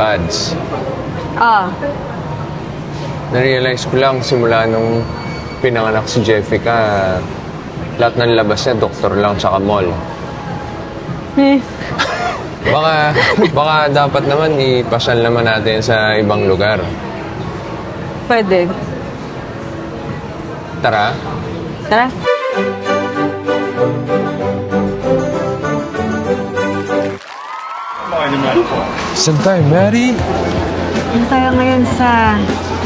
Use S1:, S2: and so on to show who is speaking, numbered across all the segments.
S1: pads.
S2: Ah,
S1: Na-realize ko lang simula nung pinanganak si Jeffica, lahat ng labas niya, doktor lang tsaka mall. Baka dapat naman ipasyal naman natin sa ibang lugar.
S2: pwede.
S1: Tara.
S2: Tara.
S1: Saan tayo, Mary?
S2: Ano tayo ngayon sa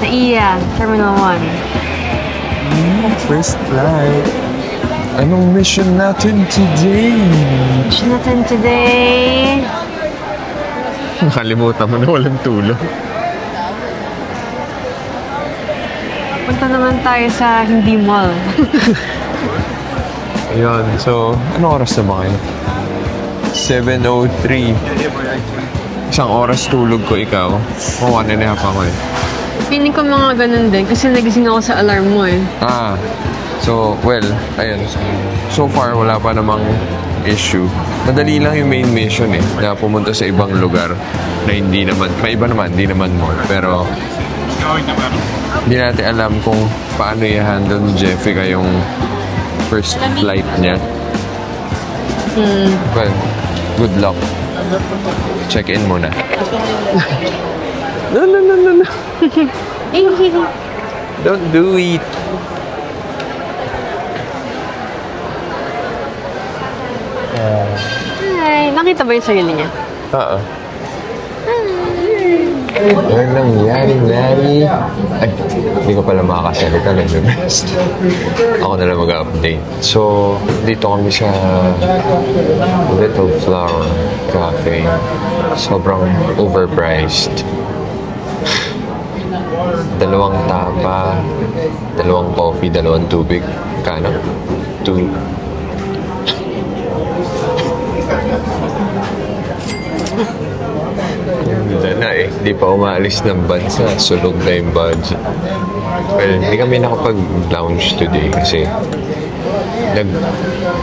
S2: NAIA, Terminal 1?
S1: First flight. Anong mission natin today?
S2: Mission natin today.
S1: Nakalimutan mo na walang tulog.
S2: Punta naman tayo sa hindi mall.
S1: Ayun, so, anong oras na ba kayo? 7:03. Isang oras tulog ko, ikaw. O, 1.5 ako eh.
S2: Feeling ko mga ganun din kasi nagising ako sa alarm mo eh.
S1: So, well, ayun. So far, wala pa namang issue. Madali lang yung main mission eh, na pumunta sa ibang lugar na hindi naman, may iba naman, hindi naman mall. Pero, hindi natin alam kung paano i-handle ni Jeffica yung first flight niya. Well, good luck. Check-in muna. No. Don't do it.
S2: Ay, nakita ba yung sarili niya?
S1: Oo. Ano nangyari, Mary? Ay, hindi ko pala makakasalita ng the best. Ako na lang mag-update. So, dito kami sa Little Flower Cafe. Sobrang overpriced. 2 tapa, 2 coffee, 2 tubig. Kano? 2. Ganda na eh. Di pa umaalis ng bansa. Sulog na yung budget. Well, hindi kami nakapag-lounge today kasi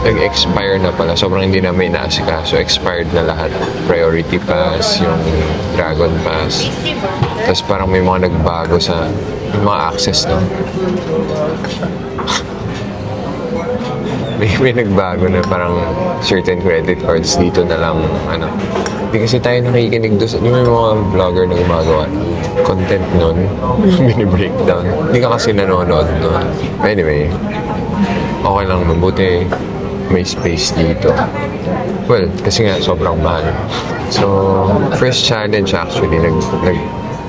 S1: nag-expire na pala. Sobrang hindi namin inaasikaso. Expired na lahat. Priority Pass, yung Dragon Pass. Tapos parang may mga nagbago sa yung mga access, no? may nagbago na parang certain credit cards dito na lang, ano. Hindi kasi tayo nakikinig doon. Yung may mga vlogger na gumagawa ng content nun, mini-breakdown. Hindi ka kasi nanonood nun. Anyway, okay lang naman. Buti may space dito. Well, kasi nga sobrang mahal. So, first challenge actually,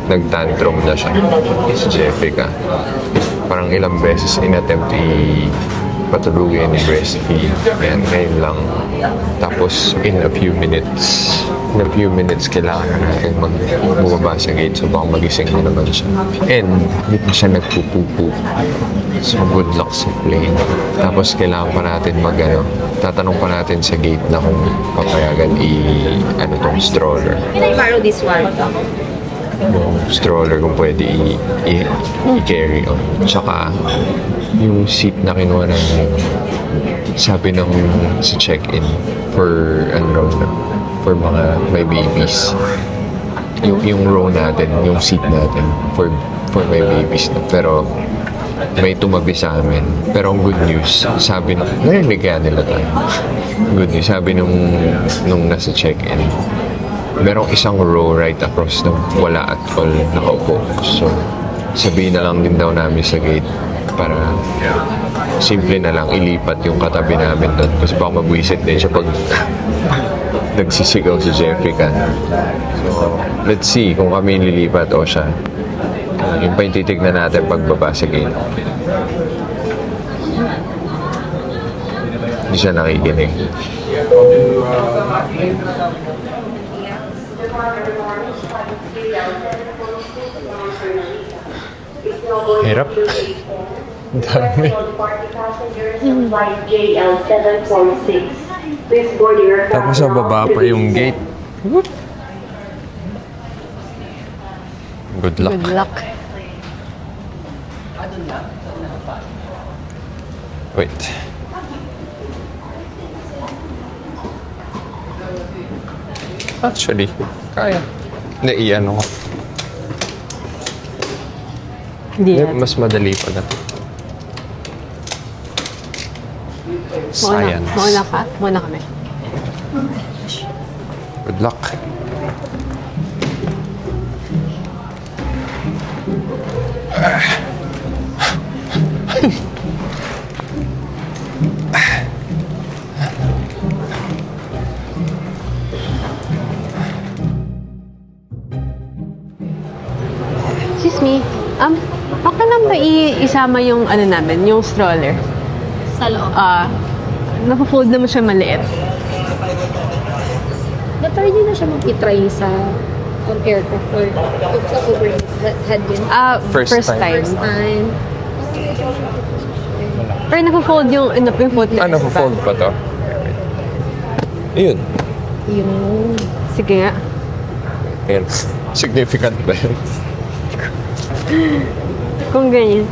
S1: nag-tantrum na siya. Si Jeffica. Parang ilang beses in-attempt patulugin, breastfeed. Ayan, ngayon lang. Tapos, in a few minutes, kailangan na natin bumaba sa gate. So, baka magising na naman siya. And, hindi pa siya nagpupupo. So, good luck sa plane. Tapos, kailangan pa natin tatanong pa natin sa gate na kung papayagan tong stroller.
S3: Can I borrow this one?
S1: Yung stroller kung pwede i-carry on. Tsaka, yung seat na kinuha namin, sabi ng sa check-in for mga may babies. Yung row natin, yung seat natin for may babies na. Pero may tumabi sa amin. Pero ang good news, sabi narinig kaya nila tayo. Good news, sabi nung nasa check-in, merong isang row right across na wala at all nakaupo. So, sabihin na lang din daw namin sa gate para simple na lang ilipat yung katabi namin doon. Kasi baka mabwisit din siya pag nagsisigaw si Jeffica. So, let's see kung kami lilipat o siya. Yung pa yung titignan natin pagbaba sa gate. Hindi siya nakikinig. Hirap. Dami. Tapos sa baba pa yung gate. Good luck.
S2: Good luck.
S1: Wait. Actually, kaya. Hindi, iyan ko.
S2: Hindi yan.
S1: Mas madali pa na. Science.
S2: Mauna ka? Mauna kami.
S1: Good luck.
S2: Excuse me. Okay lang ba isama yung ano namin, yung stroller?
S3: Sa loob.
S2: Napo-fold naman siya maliit.
S3: Na pwede na siya mag-try sa aircraft or sa overhead yun.
S1: First time.
S3: First time.
S2: Pero napo-fold yung footless.
S1: Ano, fold pa to? Ayun.
S3: Yung...
S2: Sige nga.
S1: Ayun. Significant ba yun?
S2: Kung ganyan.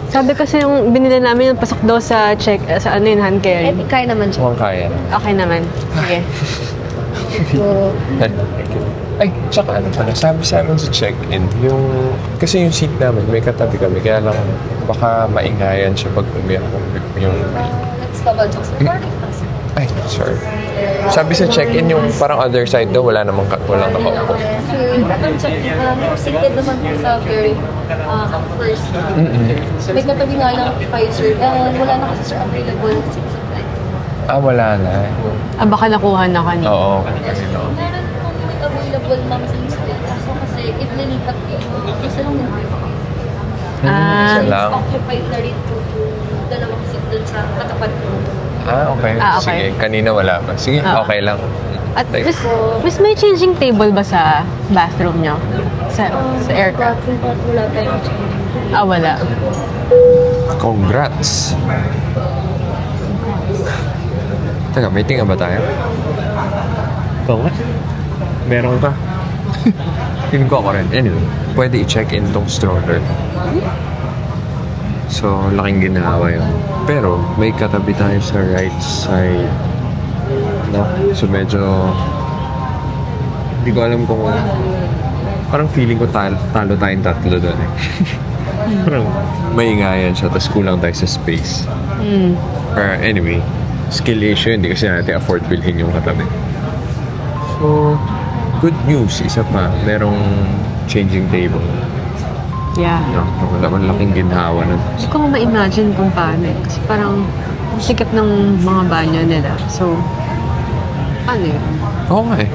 S2: Sabi kasi yung binili namin yung pasok daw sa sa ano yun, hand
S3: Eh,
S2: carry.
S3: kaya naman siya.
S1: Mukhang kaya na.
S2: Okay naman. Sige.
S3: So,
S1: Ay, tsaka ano pala, sabi sa amin sa check-in, kasi yung seat namin, may katabi kami, kaya lang baka maingayan siya pag umiyak yung...
S3: let's double check sa parking pass.
S1: Ay, sorry. Sabi sa check-in, yung parang other side daw, walang nakaupo.
S3: So, double check, seated naman po sa very first. May katabi nga lang kayo, sir. Wala na kasi, sir, available seats of that.
S1: Wala na.
S2: Baka nakuha na kanina.
S1: Oo.
S3: Meron pong may available ma'am sa instead. Kaso kasi, if nilipat kayo, isa lang yung
S1: Isa lang.
S3: occupied na rin po yung dalawang seat dun sa katapat po.
S1: Okay.
S2: Okay.
S1: Sige, kanina wala pa. Sige, okay lang.
S2: At
S1: Thanks.
S2: Miss, may changing table ba sa bathroom nyo? Sa aircraft?
S3: Bathroom part, wala tayong change.
S2: Wala.
S1: Congrats! Teka, may tinga ba tayo? Oo nga. Meron ka. Tingin ko ako rin. Anyway, pwede i-check-in tong stroller. So, laking ginawa yun. Pero, may katabi tayo sa right side. No? So, medyo... Hindi ko alam kung... Parang feeling ko talo tayong tatlo doon eh. Parang maingayan siya, tapos kulang tayo sa space. Or anyway, skill issue, hindi kasi natin afford bilhin yung katabi. So, good news, isa pa, merong changing table.
S2: Yeah.
S1: No, wala laking ginhawa nun.
S2: Hindi ko ma-imagine kung paano eh. Kasi parang ang sikip ng mga banyo nila. So, ano yun?
S1: Oo nga eh.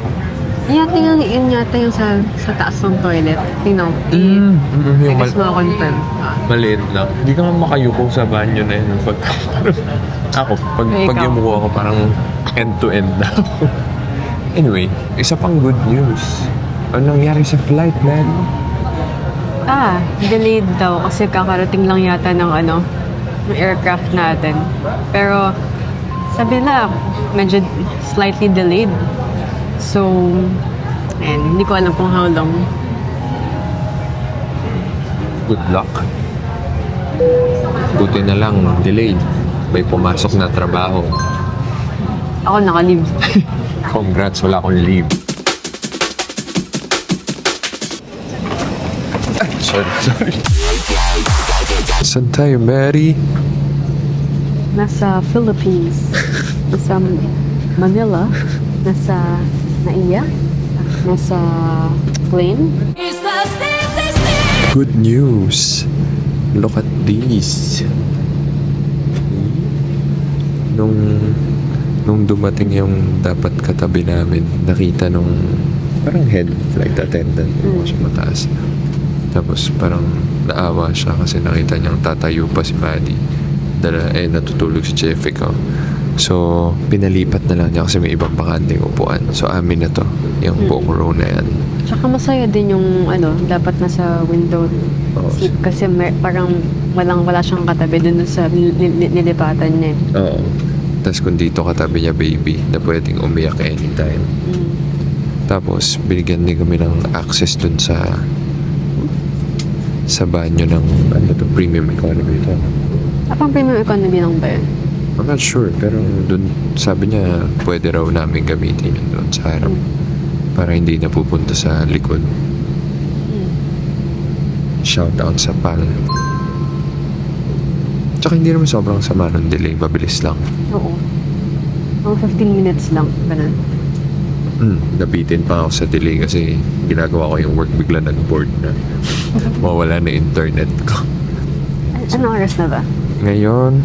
S2: Yun yata yung sa taas ng toilet. Tingnan ko. I
S1: Yung
S2: guess makakonfirm.
S1: maliit lang. Hindi ka nga makayuko sa banyo na yun. Pag, ako, pag
S2: Ikaw.
S1: yumuko ako, parang end-to-end na. Anyway, isa pang good news. Ano nangyari sa flight, man?
S2: Delayed daw kasi kakarating lang yata ng ng aircraft natin. Pero sabi nila, medyo slightly delayed. So, hindi ko alam kung how long.
S1: Good luck. Buti na lang, delayed. May pumasok na trabaho.
S2: Ako naka-leave.
S1: Congrats, wala akong leave. Sorry. Saan tayo, Mary?
S2: Nasa Philippines. Nasa Manila. Nasa Naiya. Nasa Plain.
S1: Good news. Look at this. Nung dumating yung dapat katabi namin, nakita nung parang head flight attendant. Siya mataas. Tapos parang naawa siya kasi nakita niyang tatayo pa si Maddie. Natutulog si Jeffica. So, pinalipat na lang niya kasi may ibang bakanting upuan. So, amin na to. Yung buong row na yan.
S2: Tsaka masaya din yung dapat nasa window seat kasi parang wala siyang katabi dun sa nilipatan niya.
S1: Oo. Tapos kung dito katabi niya baby na pwedeng umiyak anytime. Tapos, binigyan din kami ng access dun sa banyo ng premium economy ito.
S2: Apang premium economy lang ba yun?
S1: I'm not sure, pero dun sabi niya pwede raw namin gamitin yun doon sa harap. para hindi na pupunta sa likod. Shout out sa PAL. Tsaka hindi naman sobrang sama ng delay, mabilis lang.
S2: Oo. Mga 15 minutes lang. Ganun.
S1: Nabitin pa ako sa delay kasi ginagawa ko yung work, bigla nag-board na. Mawala na internet ko.
S2: Anong oras na ba?
S1: Ngayon,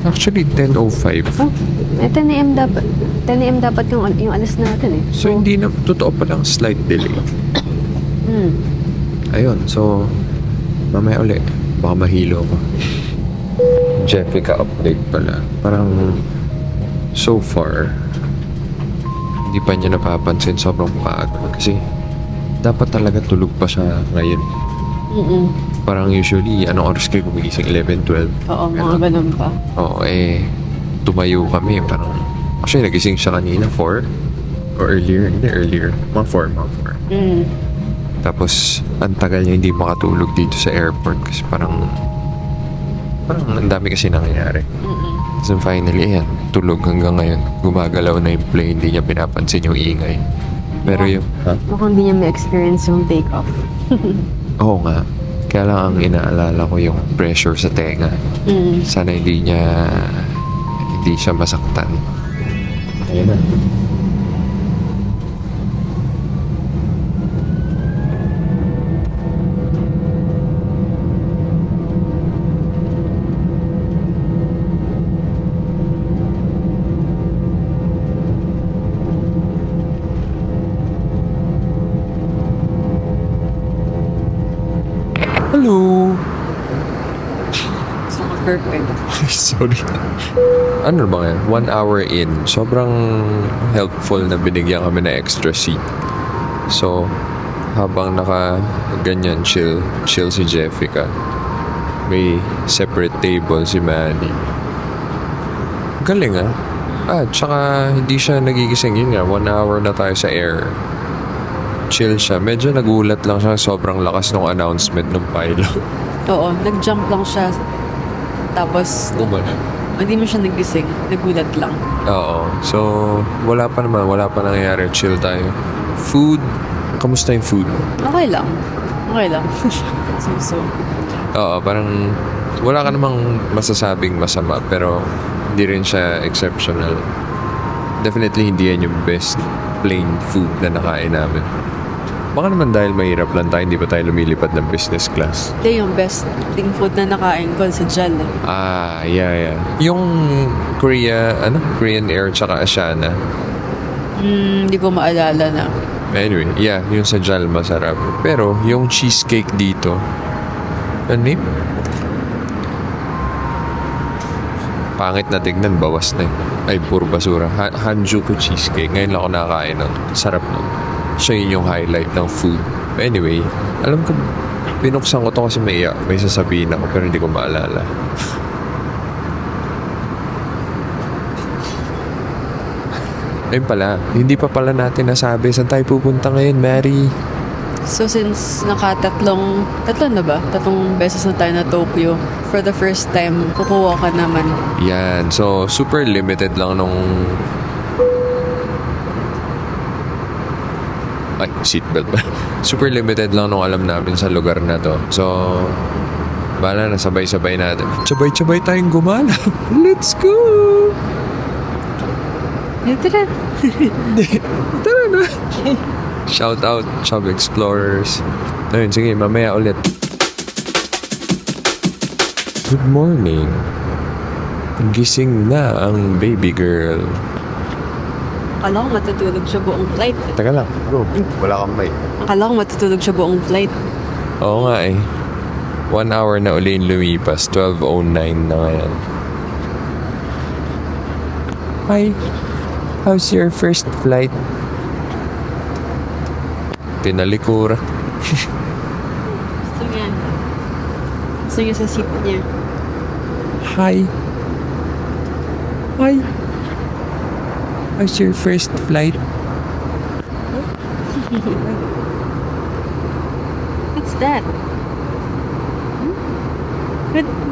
S1: actually 10:05.
S2: Oh, 10 a.m. dapat. 10 a.m. dapat yung alas natin eh.
S1: So hindi na, totoo pa lang slight delay. Ayun, so mamaya ulit. Baka mahilo ko. Jessica update pala. Parang so far, hindi pa niya napapansin sobrang pagod. Kasi dapat talaga tulog pa siya ngayon. Parang usually, anong oras kayo gumigising? 11, 12?
S2: Oo, mga ganun pa.
S1: Oo, tumayo kami. Parang, actually, nagising siya kanina, 4? Or earlier? Hindi, earlier. Mga 4, mga 4. Tapos, ang tagal niya hindi makatulog dito sa airport kasi parang ang dami kasi nangyayari. So finally, ayan, tulog hanggang ngayon. Gumagalaw na yung plane, hindi niya pinapansin yung ingay. Pero yung...
S2: Mukhang hindi niya ma-experience yung take-off.
S1: Oo nga. Kaya lang ang inaalala ko yung pressure sa tenga. Sana hindi siya masaktan. Ayun na. Hello!
S2: So, perfect.
S1: Sorry. Ano ba yan? 1 hour in. Sobrang helpful na binigyan kami na extra seat. So, habang ganyan chill si Jessica. May separate table si Manny. Galing tsaka hindi siya nagigising. Yun nga, 1 hour na tayo sa air. Chill siya. Medyo nagulat lang siya. Sobrang lakas ng announcement ng pilot.
S2: Oo, nag-jump lang siya. Tapos, hindi mo siya nagising. Nagulat lang.
S1: Oo. So, wala pa nangyayari. Chill tayo. Food. Kamusta yung food?
S2: Okay lang. So.
S1: Oo, parang wala ka namang masasabing masama pero hindi rin siya exceptional. Definitely hindi yan yung best plain food na nakain namin. Baka naman dahil mahirap lang tayo, hindi pa tayo lumilipad ng business class.
S2: Ito yung best thing food na nakain ko sa JAL.
S1: Yeah. Yung Korean Air tsaka Asiana.
S2: Hindi ko maalala na.
S1: Anyway, yeah, yung sa JAL masarap. Pero yung cheesecake dito, ano name? Pangit na tignan, bawas na Ay, puro basura. Hanjuku cheesecake. Ngayon lang ako nakakain nun. Sarap nun. So, yun yung highlight ng food. Anyway, alam ko, binuksan ko to kasi may sasabihin ako pero hindi ko maalala. Ayun pala, hindi pa pala natin nasabi saan tayo pupunta ngayon, Mary.
S2: So since tattlong beses na tayo na Tokyo, for the first time, kukuha ka naman.
S1: Yan, so super limited lang nung... Ay, seatbelt ba? Super limited lang nung alam namin sa lugar na to. So, bala na, sabay-sabay natin. Sabay-sabay tayong gumala. Let's go!
S2: Tara.
S1: Tara na! Shout out, Chub Explorers. Ayun, sige, mamaya ulit. Good morning. Gising na ang baby girl.
S2: Akala ko matutulog siya buong flight.
S1: Teka lang, go. Wala kang mic.
S2: Akala ko matutulog siya buong flight.
S1: Oo nga 1 hour na uli yung lumipas. 12:09 na ngayon. Hi. How's your first flight? Tinalikura.
S2: Gusto niya. Gusto niya sa seat niya.
S1: Hi. Hi. How's your first flight?
S2: What's that?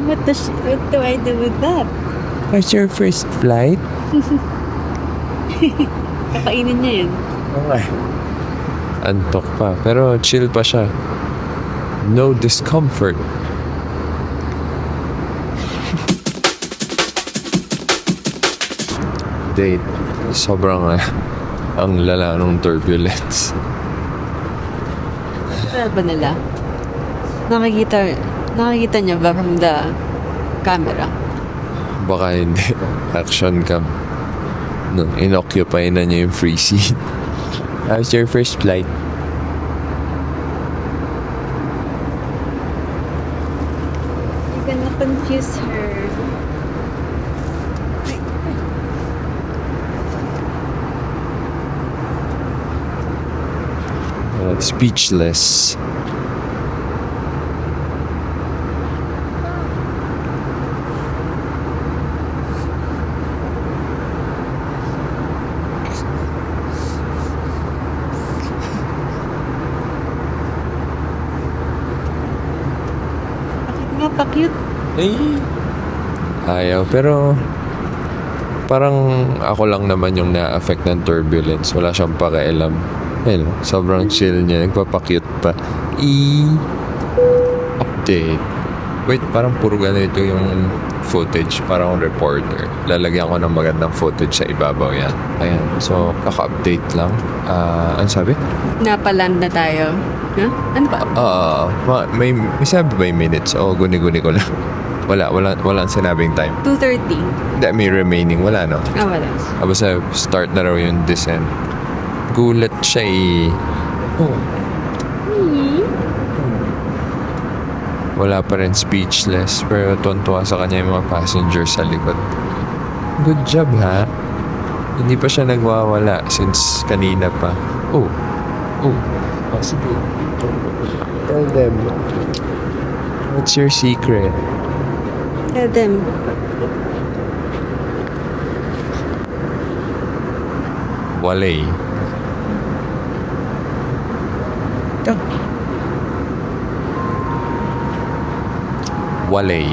S2: What do I do with that?
S1: How's your first flight?
S2: Kapainin niya yun.
S1: Okay. Antok pa. Pero chill pa siya. No discomfort. Date. Sobrang ang lala ng turbulence.
S2: Ano ba nila? Nakikita niya ba from the camera?
S1: Baka hindi. Action cam. No, inoccupy na niya yung free seat. How's your first flight?
S2: You're gonna confuse her.
S1: Speechless.
S2: Bakit nga pa-cute?
S1: Ayaw, pero parang ako lang naman yung na-affect ng turbulence. Wala siyang pakialam. Ayun, sobrang chill niya. Nagpapakyut pa. Update. Wait, parang puro ganito yung footage. Parang reporter. Lalagyan ko ng magandang footage sa ibabaw yan. Ayan. So, kaka-update lang. Ano sabi?
S2: Napaland na tayo. Huh? Ano ba?
S1: May sabi ba yung minutes? O, guni-guni ko lang. Walang sinabing time.
S2: 2:30.
S1: Hindi, may remaining. Wala, no?
S2: Wala.
S1: Basta start na raw yung descent. Gulat siya Wala pa rin, speechless. Pero tuwan-tuwa sa kanya yung mga passengers sa likod. Good job, ha? Hindi pa siya nagwawala since kanina pa. Sige. Tell them. What's your secret?
S2: Tell them.
S1: Walay. Walay.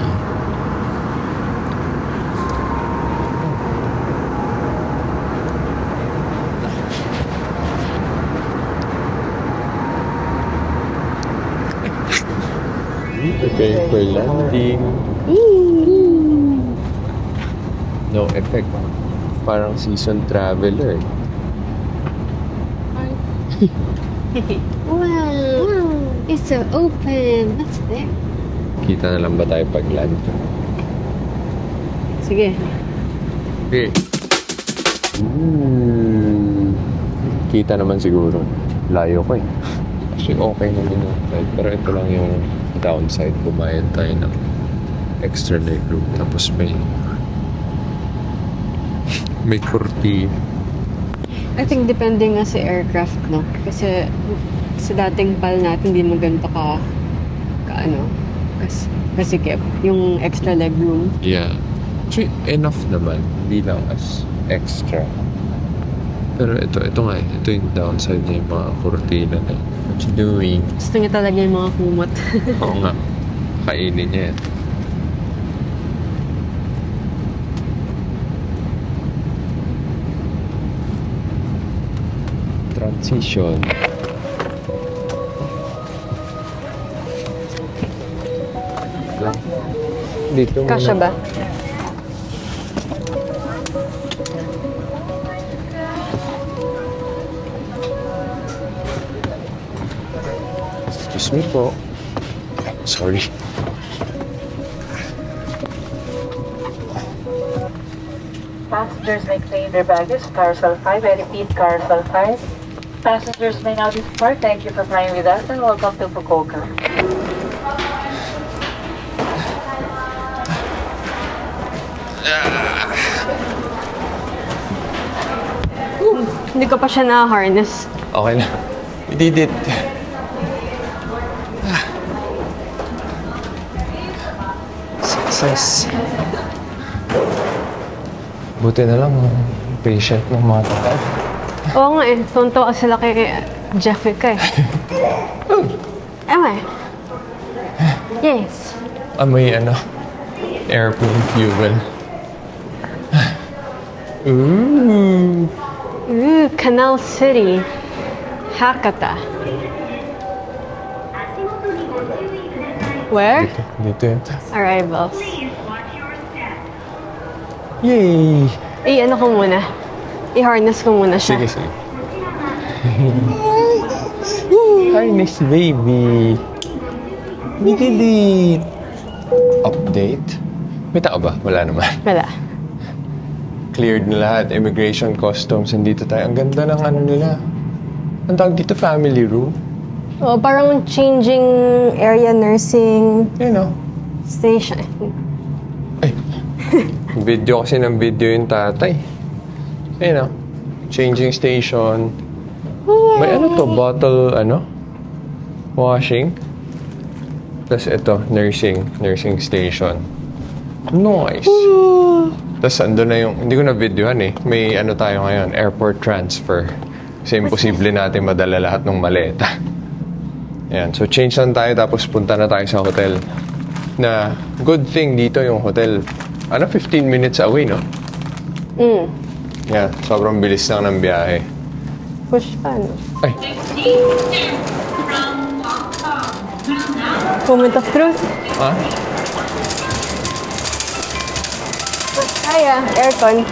S1: Preparing for landing. No effect. Parang season traveler.
S2: Wow! It's so open. What's there?
S1: Kita na lang ba tayo pag land?
S2: Sige.
S1: Okay. Kita naman siguro. Layo ko eh. Actually, okay naman yung flight. Pero ito lang yung downside. Bumayad tayo ng extra legroom. Tapos may kurti.
S2: I think depende nga sa aircraft, no? Kasi sa dating PAL natin, hindi mo ganito kasikip. Yung extra legroom.
S1: Yeah. Actually, enough naman. Hindi lang as extra. Pero ito nga eh. Ito yung downside niya, yung mga kurtina na. What you doing?
S2: Gusto niya talaga yung mga kumot.
S1: Oo nga. Kainin niya yan. Transition. Dito
S2: Kasya ba?
S1: Excuse me po. Sorry.
S4: Passengers may claim their baggage, carousel 5. I repeat, carousel 5. Passengers may now depart. Thank you for flying with us and welcome to Fukuoka.
S2: Hindi ko pa siya na-harness.
S1: Okay na. We did it. Success. Buti na lang, patient ng mga tao.
S2: Oo nga eh. Tunto ka sila kay Jessica eh. Ewe. Yes.
S1: Amoy airplane fuel. Ooh.
S2: Canal City. Hakata. Where?
S1: Dito yun.
S2: Arrivals.
S1: Yay!
S2: Ano ko muna? I-harness ko muna siya.
S1: Sige, sige. Harness, baby. We did it. Update? May tao ba? Wala naman.
S2: Wala.
S1: Cleared na lahat. Immigration, customs, nandito tayo. Ang ganda ng ano nila. Ang tawag dito, family room.
S2: Oh, parang changing area nursing
S1: You know.
S2: station.
S1: Ay. Video kasi ng video yung tatay. You know. Changing station. May ano to? Bottle, washing. Tapos ito, nursing station. Nice. Tapos ando na yung, hindi ko na videohan eh. May tayo ngayon, airport transfer. Kasi imposible natin madala lahat ng maleta. Ayan, so change lang tayo tapos punta na tayo sa hotel. Na good thing dito yung hotel. 15 minutes away, no? Yeah, sobrang bilis lang ng biyahe.
S2: Push pa, no?
S1: Ay,
S2: Moment of truth.
S1: ha?
S2: Kaya, aircon.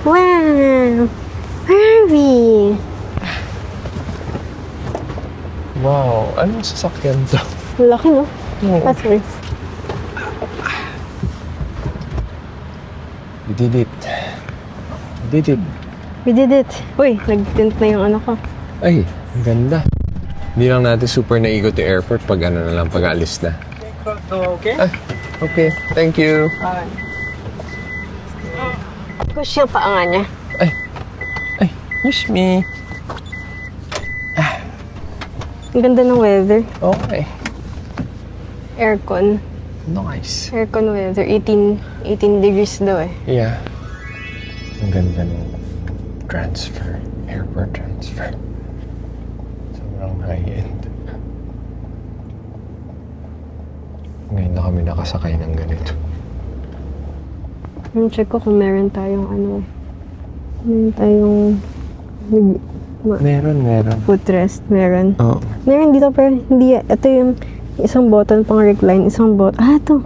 S2: Wow! Where are we?
S1: Wow, anong sasakyan to?
S2: Laki, no? That's great.
S1: We did it. We did it.
S2: We did it. Uy, nag-tint na yung ano ko.
S1: Ay, ang ganda. Hindi lang natin super naigot yung airport pag pag alis na.
S5: Okay?
S1: Ah, okay. Thank you.
S2: Push yung paa nga niya.
S1: Ay, miss me.
S2: Ang ganda ng weather.
S1: Okay.
S2: Aircon.
S1: Nice.
S2: Aircon weather. 18 degrees daw eh.
S1: Yeah. Ang ganda ng transfer. Airport transfer. Sobrang high-end. Ngayon na kami nakasakay ng ganito.
S2: Check ko kung meron tayong meron tayong
S1: Meron.
S2: footrest. Meron.
S1: Oo.
S2: Meron dito pero hindi. Ito yung isang button pang recline. Isang button. Ito.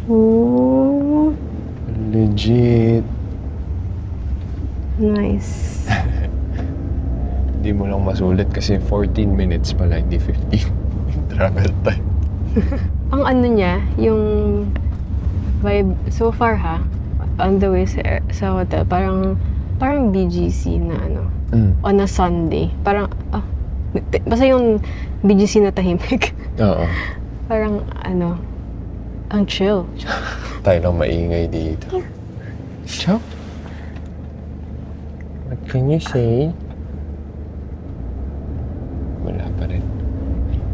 S2: Oh.
S1: Legit.
S2: Nice.
S1: Hindi mo lang masulit kasi 14 minutes pala, hindi 15. Travel time.
S2: Ang niya, yung vibe so far on the way sa hotel, parang BGC na on a Sunday. Parang, basta yung BGC na tahimik.
S1: Oo.
S2: Parang, ang chill.
S1: Tayo lang maingay dito. Ciao. What can you say? Wala pa rin.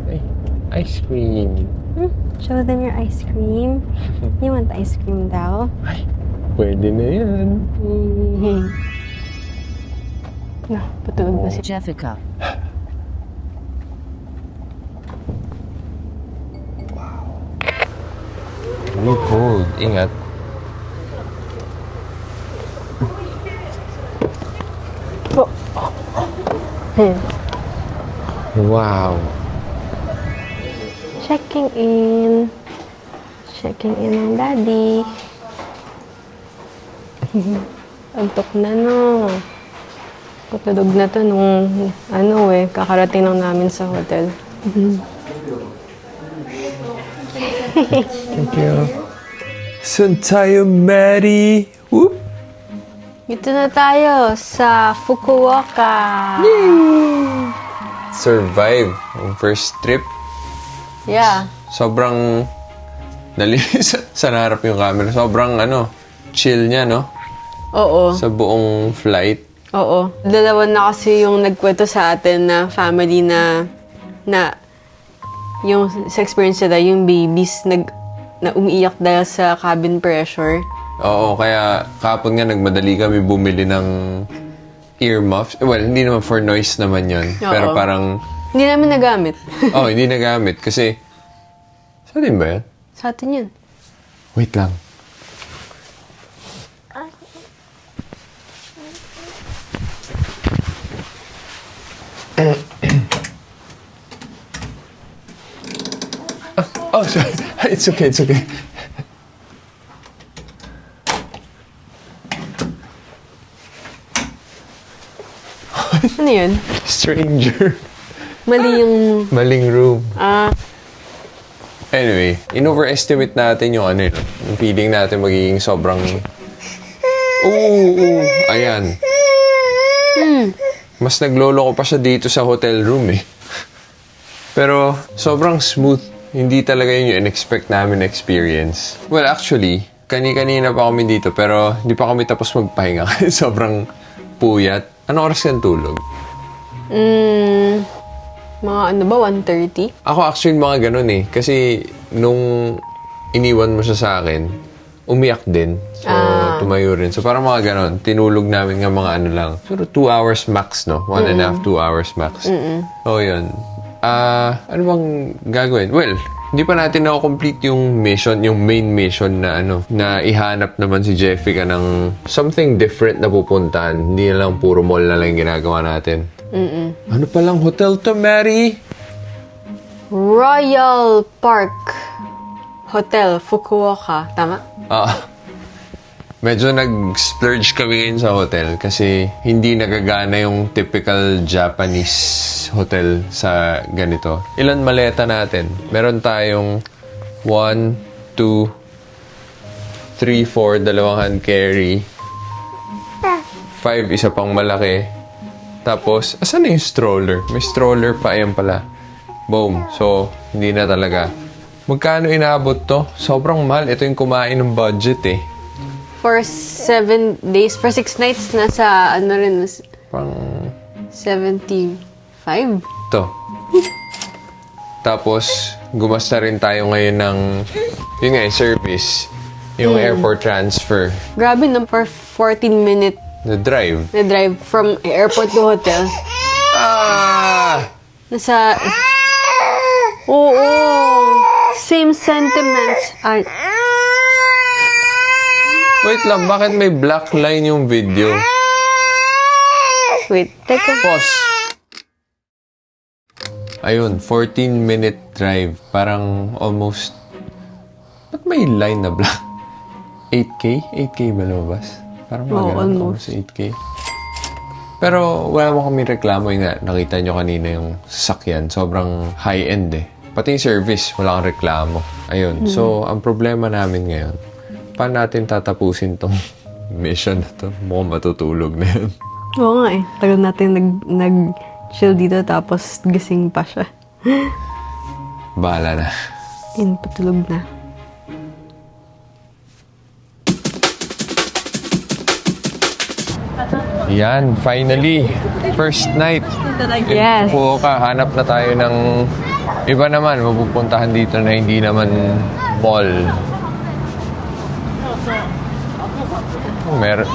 S1: Ay, ice cream.
S2: Show them your ice cream. You want ice cream daw?
S1: Ay, pwede na yan.
S2: No, patulog na si
S6: Jessica.
S1: Really cold. Ingat. Wow.
S2: Checking in. Checking in ng daddy. Antok na, no. Patulog na to nung, kakarating lang namin sa hotel.
S1: Thank you. Saan tayo, Maddie? Whoop!
S2: Dito na tayo sa Fukuoka.
S1: Survive ang first trip.
S2: Yeah.
S1: Sobrang nalinis sa harap yung camera. Sobrang chill niya, no?
S2: Oo.
S1: Sa buong flight.
S2: Oo. Dalawa na kasi yung nagkwento sa atin na family na yung sa experience nila, yung babies na umiiyak dahil sa cabin pressure.
S1: Oo, kaya kapon nga nagmadali kami bumili ng earmuffs. Well, hindi naman for noise naman yon.
S2: Oo.
S1: Pero parang,
S2: Hindi namin nagamit.
S1: hindi nagamit. Kasi, sa atin ba yan?
S2: Sa atin yun.
S1: Wait lang. Oh, sorry. It's okay, it's okay.
S2: Ano yun?
S1: Stranger.
S2: Mali yung...
S1: Maling room. Anyway, in-overestimate natin yung yung feeling natin magiging sobrang... Ayan. Mas naglolo ko pa siya dito sa hotel room eh. Pero sobrang smooth. Hindi talaga yun yung in-expect namin na experience. Well, actually, kani-kanina pa kami dito pero hindi pa kami tapos magpahinga. Sobrang puyat. Ano oras yan tulog?
S2: Mga ano ba, 1:30?
S1: Ako actually mga ganun eh. Kasi nung iniwan mo siya sa akin, umiyak din. So, tumayo rin. So, parang mga ganun. Tinulog namin nga mga ano lang. Siguro 2 hours max, no? 1.5, 2 hours max. So, yun. Ano bang gagawin? Well, hindi pa natin na-complete yung mission, yung main mission na na ihanap naman si Jeffica ng something different na pupuntahan. Hindi na lang puro mall na lang ginagawa natin. Ano palang hotel to, Mary?
S2: Royal Park Hotel, Fukuoka. Tama?
S1: Medyo nag-splurge kami ngayon sa hotel kasi hindi nagagana yung typical Japanese hotel sa ganito. Ilan maleta natin? Meron tayong 1, 2, 3, 4, dalawang hand carry. 5, isa pang malaki. Tapos, asan na yung stroller? May stroller pa, ayan pala. Boom. So, hindi na talaga. Magkano inabot to? Sobrang mahal. Ito yung kumain ng budget eh.
S2: For 7 days, for 6 nights, nasa ano rin,
S1: Pang
S2: 75?
S1: to. Tapos, gumasta rin tayo ngayon ng, yun nga, service. Yung airport transfer.
S2: Grabe no, for 14-minute
S1: The drive.
S2: na drive from airport to hotel. Nasa... Oo! Same sentiments.
S1: Wait lang, bakit may black line yung video?
S2: Wait, teka.
S1: Pause. Ayun, 14-minute drive. Parang almost... Ba't may line na black? 8K? 8K ba lumabas? Parang mga ganun, almost 8K. Pero wala mo kami reklamo yun nga. Nakita nyo kanina yung sasakyan. Sobrang high-end eh. Pati yung service, wala kang reklamo. Ayun. So, ang problema namin ngayon, paano natin tatapusin tong mission na to? Mukhang matutulog na yun.
S2: Oo nga eh. Tagal natin nag-chill dito tapos gising pa siya.
S1: Bahala na.
S2: Yun, patulog na.
S1: Yan, finally. First night.
S2: Yes.
S1: Fukuoka, hanap na tayo ng iba naman. Mapupuntahan dito na hindi naman mall. Meron.